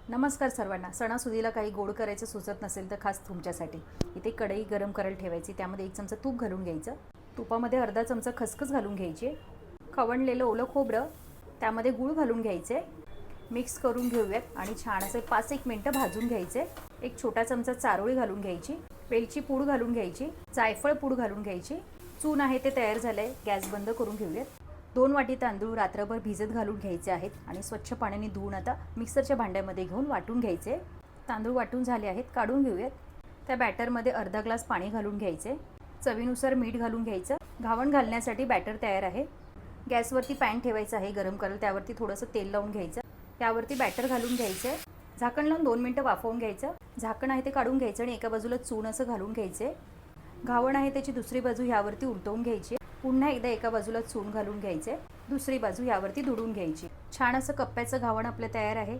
नमस्कार सर्वांना. सणासुदीला काही गोड करायचं सुचत नसेल तर खास तुमच्यासाठी इथे कढई गरम करायला ठेवायची. त्यामध्ये 1 चमचा तूप घालून घ्यायचं. तुपामध्ये अर्धा चमचा खसखस घालून घ्यायची. खवणलेलं ओलं खोबरं, त्यामध्ये गूळ घालून घ्यायचे. मिक्स करून घेऊयात आणि छान असे 5-1 मिनटं भाजून घ्यायचे. एक छोटा चमचा चारोळी घालून घ्यायची. वेलची पूड घालून घ्यायची. जायफळ पूड घालून घ्यायची. चून आहे ते तयार झालं आहे. गॅस बंद करून घेऊयात. 2 वाटी तांदूळ रात्रभर भिजत घालून घ्यायचे आहेत आणि स्वच्छ पाण्याने धुवून आता मिक्सरच्या भांड्यामध्ये घेऊन वाटून घ्यायचे. तांदूळ वाटून झाले आहेत, काढून घेऊयात. त्या बॅटरमध्ये अर्धा ग्लास पाणी घालून घ्यायचे. चवीनुसार मीठ घालून घ्यायचं. घावण घालण्यासाठी बॅटर तयार आहे. गॅसवरती पॅन ठेवायचं आहे गरम करायला. त्यावरती थोडंसं तेल लावून घ्यायचं. त्यावरती बॅटर घालून घ्यायचं. झाकण लावून 2 मिनटं वाफवून घ्यायचं. झाकण आहे ते काढून घ्यायचं आणि एका बाजूला चून असं घालून घ्यायचे. घावण आहे त्याची दुसरी बाजू ह्यावरती उलटवून घ्यायची. पुन्हा एकदा एका बाजूला चून घालून घ्यायचे. दुसरी बाजू यावरती दुडून घ्यायची. छान असं कप्प्याचं घावण आपलं तयार आहे.